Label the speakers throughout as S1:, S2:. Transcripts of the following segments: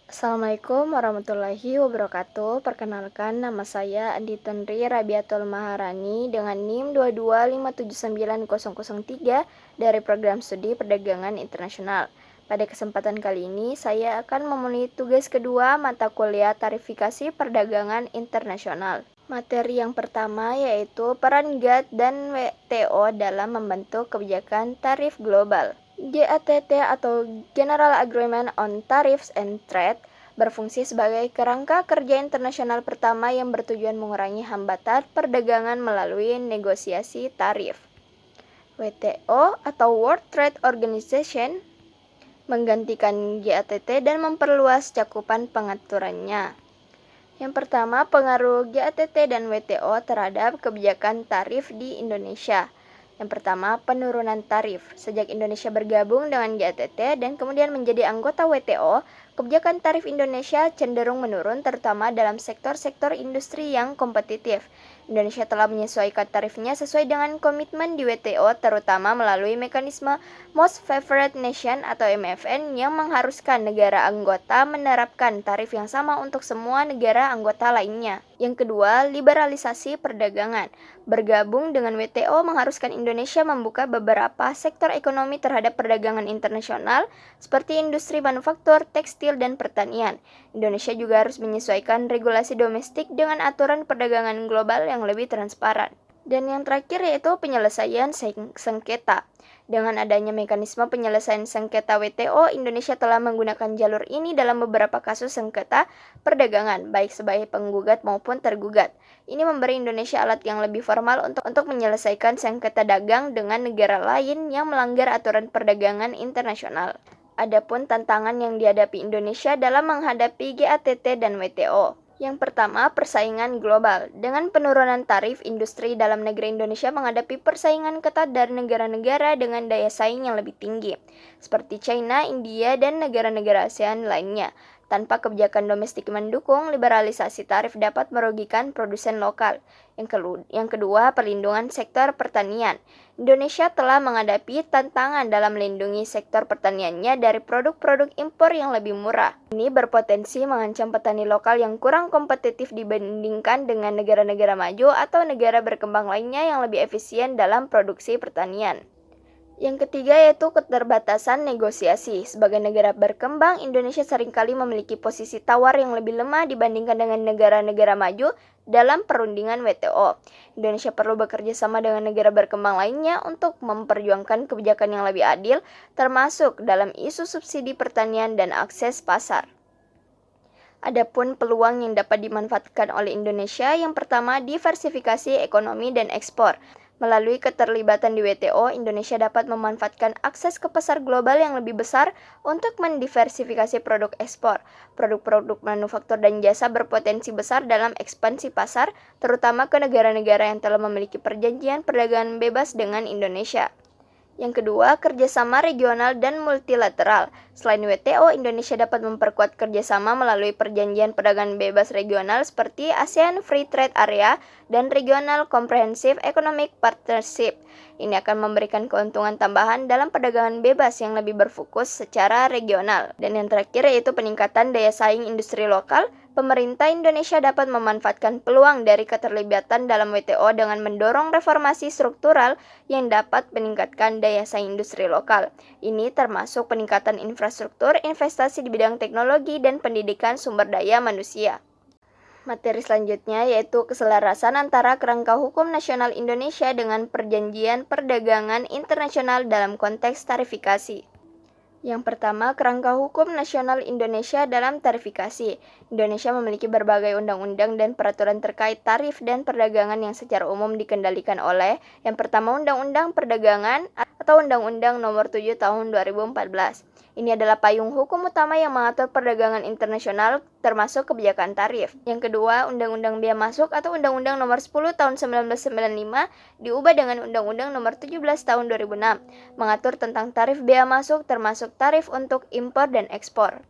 S1: Assalamualaikum warahmatullahi wabarakatuh. Perkenalkan, nama saya Andi Tenri Rabiatul Maharani dengan NIM 225790003 dari Program Studi Perdagangan Internasional. Pada kesempatan kali ini, saya akan memenuhi tugas kedua mata kuliah Tarifikasi Perdagangan Internasional. Materi yang pertama yaitu peran GATT dan WTO dalam membentuk kebijakan tarif global. GATT atau General Agreement on Tariffs and Trade berfungsi sebagai kerangka kerja internasional pertama yang bertujuan mengurangi hambatan perdagangan melalui negosiasi tarif. WTO atau World Trade Organization menggantikan GATT dan memperluas cakupan pengaturannya. Yang pertama, pengaruh GATT dan WTO terhadap kebijakan tarif di Indonesia. Yang pertama, penurunan tarif. Sejak Indonesia bergabung dengan GATT dan kemudian menjadi anggota WTO, kebijakan tarif Indonesia cenderung menurun terutama dalam sektor-sektor industri yang kompetitif. Indonesia telah menyesuaikan tarifnya sesuai dengan komitmen di WTO terutama melalui mekanisme Most Favored Nation atau MFN yang mengharuskan negara anggota menerapkan tarif yang sama untuk semua negara anggota lainnya. Yang kedua, liberalisasi perdagangan. Bergabung dengan WTO mengharuskan Indonesia membuka beberapa sektor ekonomi terhadap perdagangan internasional seperti industri manufaktur, tekstil, dan pertanian. Indonesia juga harus menyesuaikan regulasi domestik dengan aturan perdagangan global yang lebih transparan. Dan yang terakhir yaitu penyelesaian sengketa. Dengan adanya mekanisme penyelesaian sengketa WTO, Indonesia telah menggunakan jalur ini dalam beberapa kasus sengketa perdagangan, baik sebagai penggugat maupun tergugat. Ini memberi Indonesia alat yang lebih formal untuk menyelesaikan sengketa dagang dengan negara lain yang melanggar aturan perdagangan internasional. Adapun tantangan yang dihadapi Indonesia dalam menghadapi GATT dan WTO. Yang pertama, persaingan global. Dengan penurunan tarif, industri dalam negeri Indonesia menghadapi persaingan ketat dari negara-negara dengan daya saing yang lebih tinggi, seperti China, India, dan negara-negara ASEAN lainnya. Tanpa kebijakan domestik mendukung, liberalisasi tarif dapat merugikan produsen lokal. Yang kedua, perlindungan sektor pertanian. Indonesia telah menghadapi tantangan dalam melindungi sektor pertaniannya dari produk-produk impor yang lebih murah. Ini berpotensi mengancam petani lokal yang kurang kompetitif dibandingkan dengan negara-negara maju atau negara berkembang lainnya yang lebih efisien dalam produksi pertanian. Yang ketiga yaitu keterbatasan negosiasi. Sebagai negara berkembang, Indonesia seringkali memiliki posisi tawar yang lebih lemah dibandingkan dengan negara-negara maju dalam perundingan WTO. Indonesia perlu bekerja sama dengan negara berkembang lainnya untuk memperjuangkan kebijakan yang lebih adil, termasuk dalam isu subsidi pertanian dan akses pasar. Adapun peluang yang dapat dimanfaatkan oleh Indonesia, yang pertama diversifikasi ekonomi dan ekspor. Melalui keterlibatan di WTO, Indonesia dapat memanfaatkan akses ke pasar global yang lebih besar untuk mendiversifikasi produk ekspor. Produk-produk manufaktur dan jasa berpotensi besar dalam ekspansi pasar, terutama ke negara-negara yang telah memiliki perjanjian perdagangan bebas dengan Indonesia. Yang kedua, kerjasama regional dan multilateral. Selain WTO, Indonesia dapat memperkuat kerjasama melalui perjanjian perdagangan bebas regional seperti ASEAN Free Trade Area dan Regional Comprehensive Economic Partnership. Ini akan memberikan keuntungan tambahan dalam perdagangan bebas yang lebih berfokus secara regional. Dan yang terakhir yaitu peningkatan daya saing industri lokal. Pemerintah Indonesia dapat memanfaatkan peluang dari keterlibatan dalam WTO dengan mendorong reformasi struktural yang dapat meningkatkan daya saing industri lokal. Ini termasuk peningkatan infrastruktur, investasi di bidang teknologi, dan pendidikan sumber daya manusia. Materi selanjutnya yaitu keselarasan antara kerangka hukum nasional Indonesia dengan perjanjian perdagangan internasional dalam konteks tarifikasi. Yang pertama, kerangka hukum nasional Indonesia dalam tarifikasi. Indonesia memiliki berbagai undang-undang dan peraturan terkait tarif dan perdagangan yang secara umum dikendalikan oleh yang pertama Undang-Undang Perdagangan atau Undang-Undang Nomor 7 Tahun 2014. Ini adalah payung hukum utama yang mengatur perdagangan internasional termasuk kebijakan tarif. Yang kedua, Undang-Undang Bea Masuk atau Undang-Undang Nomor 10 Tahun 1995 diubah dengan Undang-Undang Nomor 17 Tahun 2006, mengatur tentang tarif bea masuk termasuk tarif untuk impor dan ekspor.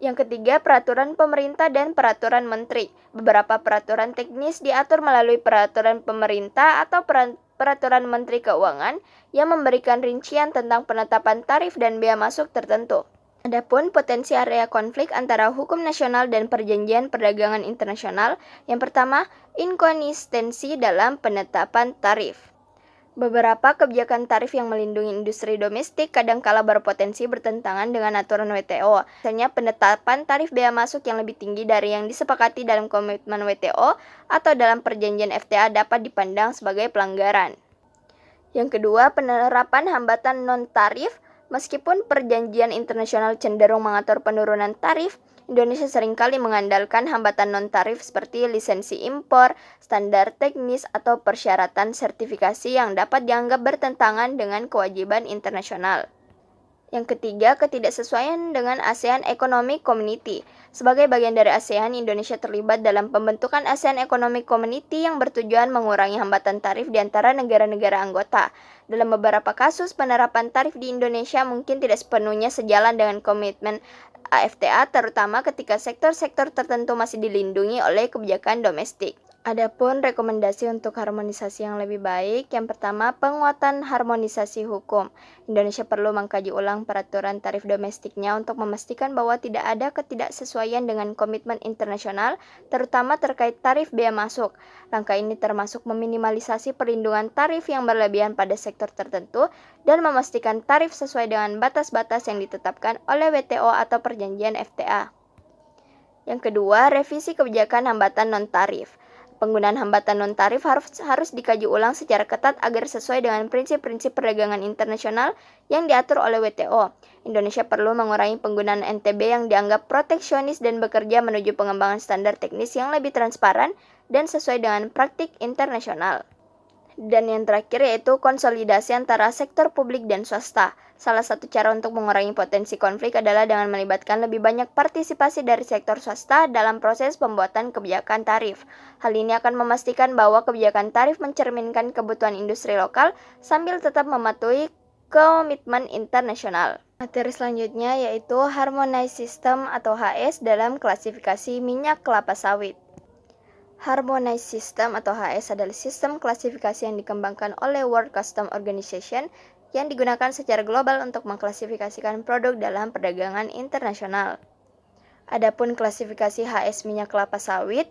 S1: Yang ketiga, peraturan pemerintah dan peraturan menteri. Beberapa peraturan teknis diatur melalui peraturan pemerintah atau peraturan Menteri Keuangan yang memberikan rincian tentang penetapan tarif dan bea masuk tertentu. Adapun potensi area konflik antara hukum nasional dan perjanjian perdagangan internasional, yang pertama, inkonsistensi dalam penetapan tarif. Beberapa kebijakan tarif yang melindungi industri domestik kadangkala berpotensi bertentangan dengan aturan WTO. Misalnya penetapan tarif bea masuk yang lebih tinggi dari yang disepakati dalam komitmen WTO atau dalam perjanjian FTA dapat dipandang sebagai pelanggaran. Yang kedua, penerapan hambatan non-tarif. Meskipun perjanjian internasional cenderung mengatur penurunan tarif, Indonesia seringkali mengandalkan hambatan non-tarif seperti lisensi impor, standar teknis, atau persyaratan sertifikasi yang dapat dianggap bertentangan dengan kewajiban internasional. Yang ketiga, ketidaksesuaian dengan ASEAN Economic Community. Sebagai bagian dari ASEAN, Indonesia terlibat dalam pembentukan ASEAN Economic Community yang bertujuan mengurangi hambatan tarif di antara negara-negara anggota. Dalam beberapa kasus, penerapan tarif di Indonesia mungkin tidak sepenuhnya sejalan dengan komitmen AFTA, terutama ketika sektor-sektor tertentu masih dilindungi oleh kebijakan domestik. Adapun rekomendasi untuk harmonisasi yang lebih baik, yang pertama, penguatan harmonisasi hukum. Indonesia perlu mengkaji ulang peraturan tarif domestiknya untuk memastikan bahwa tidak ada ketidaksesuaian dengan komitmen internasional, terutama terkait tarif bea masuk. Langkah ini termasuk meminimalisasi perlindungan tarif yang berlebihan pada sektor tertentu dan memastikan tarif sesuai dengan batas-batas yang ditetapkan oleh WTO atau perjanjian FTA. Yang kedua, revisi kebijakan hambatan non-tarif. Penggunaan hambatan non-tarif harus dikaji ulang secara ketat agar sesuai dengan prinsip-prinsip perdagangan internasional yang diatur oleh WTO. Indonesia perlu mengurangi penggunaan NTB yang dianggap proteksionis dan bekerja menuju pengembangan standar teknis yang lebih transparan dan sesuai dengan praktik internasional. Dan yang terakhir yaitu konsolidasi antara sektor publik dan swasta. Salah satu cara untuk mengurangi potensi konflik adalah dengan melibatkan lebih banyak partisipasi dari sektor swasta dalam proses pembuatan kebijakan tarif. Hal ini akan memastikan bahwa kebijakan tarif mencerminkan kebutuhan industri lokal sambil tetap mematuhi komitmen internasional. Materi selanjutnya yaitu Harmonized System atau HS dalam klasifikasi minyak kelapa sawit. Harmonized System atau HS adalah sistem klasifikasi yang dikembangkan oleh World Customs Organization yang digunakan secara global untuk mengklasifikasikan produk dalam perdagangan internasional. Adapun klasifikasi HS minyak kelapa sawit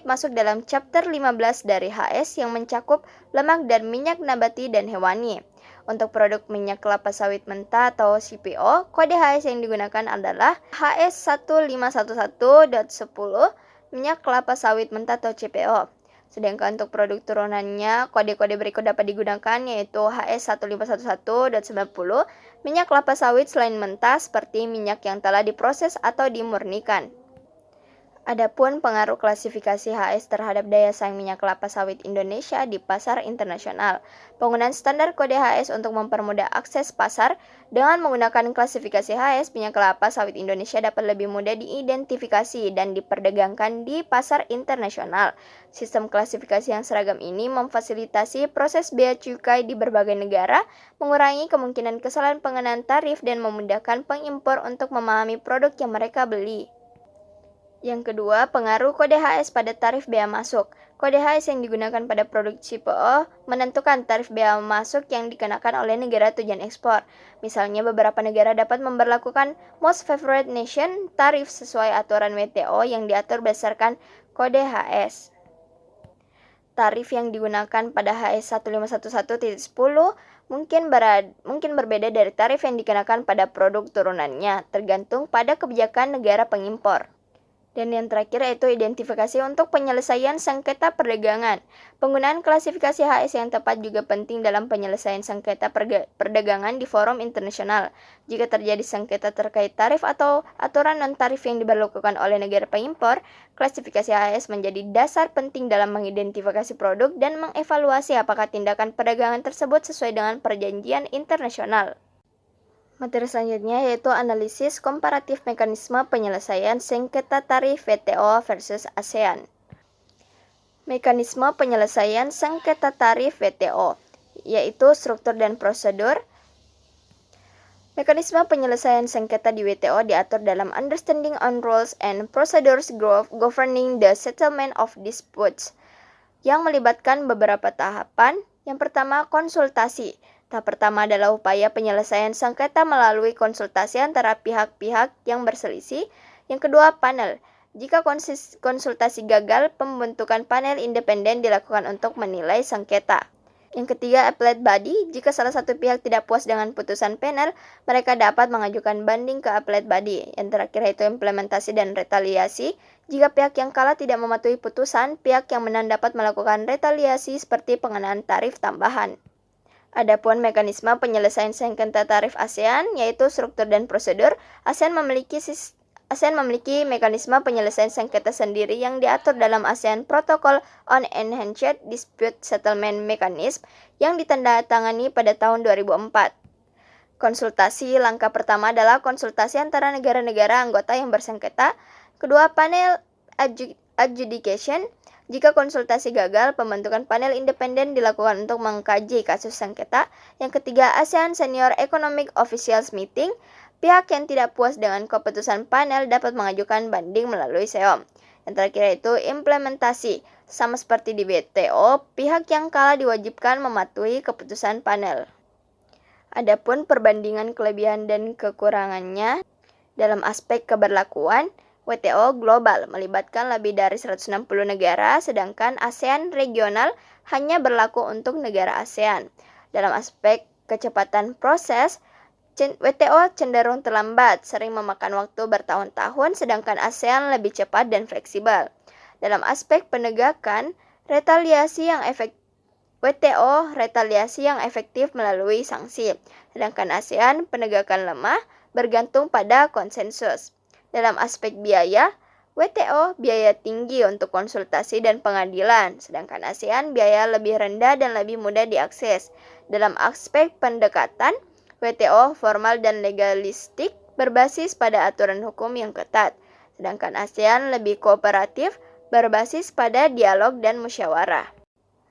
S1: masuk dalam chapter 15 dari HS yang mencakup lemak dan minyak nabati dan hewani. Untuk produk minyak kelapa sawit mentah atau CPO, kode HS yang digunakan adalah HS1511.10 minyak kelapa sawit mentah atau CPO. Sedangkan untuk produk turunannya, kode-kode berikut dapat digunakan yaitu HS1511.90 minyak kelapa sawit selain mentah seperti minyak yang telah diproses atau dimurnikan. Adapun pengaruh klasifikasi HS terhadap daya saing minyak kelapa sawit Indonesia di pasar internasional. Penggunaan standar kode HS untuk mempermudah akses pasar dengan menggunakan klasifikasi HS, minyak kelapa sawit Indonesia dapat lebih mudah diidentifikasi dan diperdagangkan di pasar internasional. Sistem klasifikasi yang seragam ini memfasilitasi proses bea cukai di berbagai negara, mengurangi kemungkinan kesalahan pengenaan tarif dan memudahkan pengimpor untuk memahami produk yang mereka beli. Yang kedua, pengaruh kode HS pada tarif bea masuk. Kode HS yang digunakan pada produk CPO menentukan tarif bea masuk yang dikenakan oleh negara tujuan ekspor. Misalnya, beberapa negara dapat memberlakukan Most Favored Nation tarif sesuai aturan WTO yang diatur berdasarkan kode HS. Tarif yang digunakan pada HS 1511.10 mungkin berbeda dari tarif yang dikenakan pada produk turunannya, tergantung pada kebijakan negara pengimpor. Dan yang terakhir yaitu identifikasi untuk penyelesaian sengketa perdagangan. Penggunaan klasifikasi HS yang tepat juga penting dalam penyelesaian sengketa perdagangan di forum internasional. Jika terjadi sengketa terkait tarif atau aturan non-tarif yang diberlakukan oleh negara pengimpor, klasifikasi HS menjadi dasar penting dalam mengidentifikasi produk dan mengevaluasi apakah tindakan perdagangan tersebut sesuai dengan perjanjian internasional. Materi selanjutnya yaitu analisis komparatif mekanisme penyelesaian sengketa tarif WTO versus ASEAN. Mekanisme penyelesaian sengketa tarif WTO, yaitu struktur dan prosedur. Mekanisme penyelesaian sengketa di WTO diatur dalam Understanding on Rules and Procedures Governing the Settlement of Disputes, yang melibatkan beberapa tahapan. Yang pertama, konsultasi. Tahap pertama adalah upaya penyelesaian sengketa melalui konsultasi antara pihak-pihak yang berselisih. Yang kedua, panel. Jika konsultasi gagal, pembentukan panel independen dilakukan untuk menilai sengketa. Yang ketiga, appellate body. Jika salah satu pihak tidak puas dengan putusan panel, mereka dapat mengajukan banding ke appellate body. Yang terakhir yaitu implementasi dan retaliasi. Jika pihak yang kalah tidak mematuhi putusan, pihak yang menang dapat melakukan retaliasi seperti pengenaan tarif tambahan. Adapun mekanisme penyelesaian sengketa tarif ASEAN, yaitu struktur dan prosedur, ASEAN memiliki mekanisme penyelesaian sengketa sendiri yang diatur dalam ASEAN Protocol on Enhanced Dispute Settlement Mechanism yang ditandatangani pada tahun 2004. Konsultasi, langkah pertama adalah konsultasi antara negara-negara anggota yang bersengketa. Kedua, panel adjudication. Jika konsultasi gagal, pembentukan panel independen dilakukan untuk mengkaji kasus sengketa. Yang ketiga, ASEAN Senior Economic Officials Meeting. Pihak yang tidak puas dengan keputusan panel dapat mengajukan banding melalui SEOM. Yang terakhir yaitu implementasi. Sama seperti di WTO, pihak yang kalah diwajibkan mematuhi keputusan panel. Adapun perbandingan kelebihan dan kekurangannya dalam aspek keberlakuan, WTO global melibatkan lebih dari 160 negara, sedangkan ASEAN regional hanya berlaku untuk negara ASEAN. Dalam aspek kecepatan proses, WTO cenderung terlambat, sering memakan waktu bertahun-tahun, sedangkan ASEAN lebih cepat dan fleksibel. Dalam aspek penegakan, WTO retaliasi yang efektif melalui sanksi, sedangkan ASEAN penegakan lemah bergantung pada konsensus. Dalam aspek biaya, WTO biaya tinggi untuk konsultasi dan pengadilan, sedangkan ASEAN biaya lebih rendah dan lebih mudah diakses. Dalam aspek pendekatan, WTO formal dan legalistik berbasis pada aturan hukum yang ketat, sedangkan ASEAN lebih kooperatif berbasis pada dialog dan musyawarah.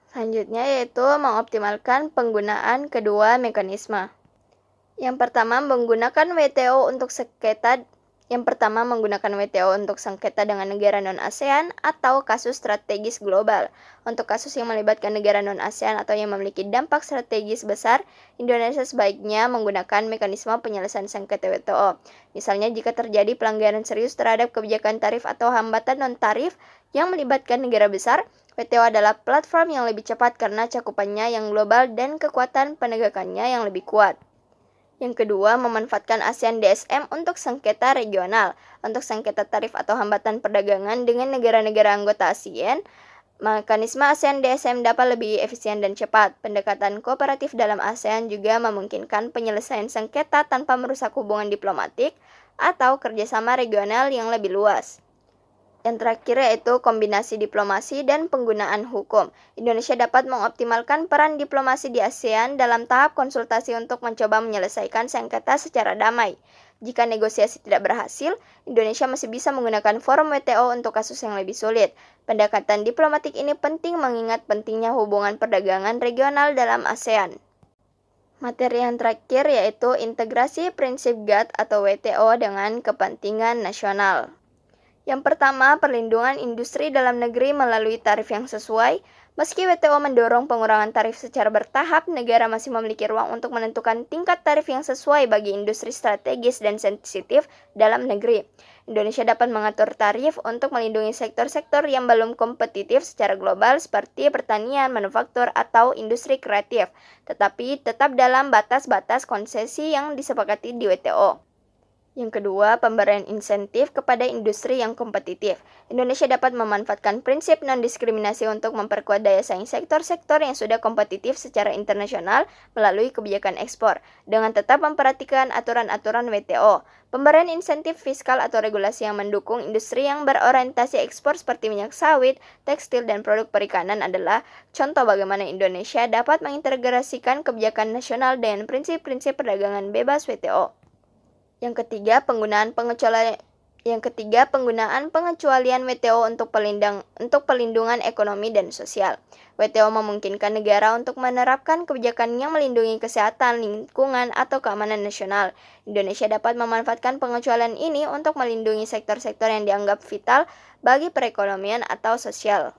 S1: Selanjutnya yaitu mengoptimalkan penggunaan kedua mekanisme. Yang pertama, menggunakan WTO untuk sengketa dengan negara non-ASEAN atau kasus strategis global. Untuk kasus yang melibatkan negara non-ASEAN atau yang memiliki dampak strategis besar, Indonesia sebaiknya menggunakan mekanisme penyelesaian sengketa WTO. Misalnya jika terjadi pelanggaran serius terhadap kebijakan tarif atau hambatan non-tarif yang melibatkan negara besar, WTO adalah platform yang lebih cepat karena cakupannya yang global dan kekuatan penegakannya yang lebih kuat. Yang kedua, memanfaatkan ASEAN DSM untuk sengketa regional. Untuk sengketa tarif atau hambatan perdagangan dengan negara-negara anggota ASEAN, mekanisme ASEAN DSM dapat lebih efisien dan cepat. Pendekatan kooperatif dalam ASEAN juga memungkinkan penyelesaian sengketa tanpa merusak hubungan diplomatik atau kerjasama regional yang lebih luas. Yang terakhir yaitu kombinasi diplomasi dan penggunaan hukum. Indonesia dapat mengoptimalkan peran diplomasi di ASEAN dalam tahap konsultasi untuk mencoba menyelesaikan sengketa secara damai. Jika negosiasi tidak berhasil, Indonesia masih bisa menggunakan forum WTO untuk kasus yang lebih sulit. Pendekatan diplomatik ini penting mengingat pentingnya hubungan perdagangan regional dalam ASEAN. Materi yang terakhir yaitu integrasi prinsip GATT atau WTO dengan kepentingan nasional. Yang pertama, perlindungan industri dalam negeri melalui tarif yang sesuai. Meski WTO mendorong pengurangan tarif secara bertahap, negara masih memiliki ruang untuk menentukan tingkat tarif yang sesuai bagi industri strategis dan sensitif dalam negeri. Indonesia dapat mengatur tarif untuk melindungi sektor-sektor yang belum kompetitif secara global seperti pertanian, manufaktur, atau industri kreatif, tetapi tetap dalam batas-batas konsesi yang disepakati di WTO. Yang kedua, pemberian insentif kepada industri yang kompetitif. Indonesia dapat memanfaatkan prinsip non-diskriminasi untuk memperkuat daya saing sektor-sektor yang sudah kompetitif secara internasional melalui kebijakan ekspor, dengan tetap memperhatikan aturan-aturan WTO. Pemberian insentif fiskal atau regulasi yang mendukung industri yang berorientasi ekspor seperti minyak sawit, tekstil, dan produk perikanan adalah contoh bagaimana Indonesia dapat mengintegrasikan kebijakan nasional dengan prinsip-prinsip perdagangan bebas WTO. Yang ketiga, penggunaan pengecualian WTO untuk pelindungan ekonomi dan sosial. WTO memungkinkan negara untuk menerapkan kebijakan yang melindungi kesehatan, lingkungan, atau keamanan nasional. Indonesia dapat memanfaatkan pengecualian ini untuk melindungi sektor-sektor yang dianggap vital bagi perekonomian atau sosial.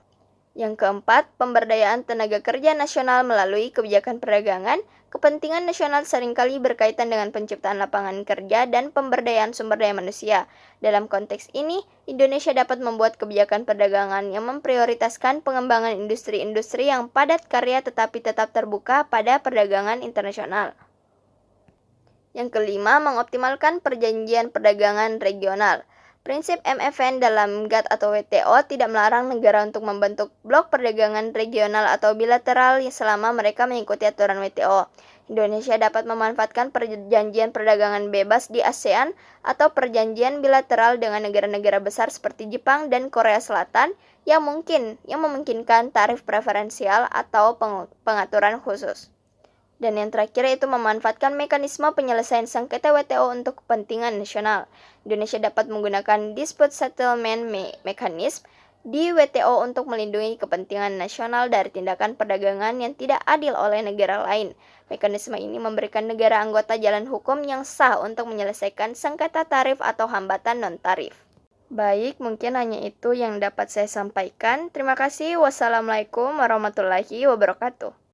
S1: Yang keempat, pemberdayaan tenaga kerja nasional melalui kebijakan perdagangan. Kepentingan nasional seringkali berkaitan dengan penciptaan lapangan kerja dan pemberdayaan sumber daya manusia. Dalam konteks ini, Indonesia dapat membuat kebijakan perdagangan yang memprioritaskan pengembangan industri-industri yang padat karya tetapi tetap terbuka pada perdagangan internasional. Yang kelima, mengoptimalkan perjanjian perdagangan regional. Prinsip MFN dalam GATT atau WTO tidak melarang negara untuk membentuk blok perdagangan regional atau bilateral selama mereka mengikuti aturan WTO. Indonesia dapat memanfaatkan perjanjian perdagangan bebas di ASEAN atau perjanjian bilateral dengan negara-negara besar seperti Jepang dan Korea Selatan yang memungkinkan tarif preferensial atau pengaturan khusus. Dan yang terakhir yaitu memanfaatkan mekanisme penyelesaian sengketa WTO untuk kepentingan nasional. Indonesia dapat menggunakan Dispute Settlement Mechanism di WTO untuk melindungi kepentingan nasional dari tindakan perdagangan yang tidak adil oleh negara lain. Mekanisme ini memberikan negara anggota jalan hukum yang sah untuk menyelesaikan sengketa tarif atau hambatan non-tarif. Baik, mungkin hanya itu yang dapat saya sampaikan. Terima kasih. Wassalamualaikum warahmatullahi wabarakatuh.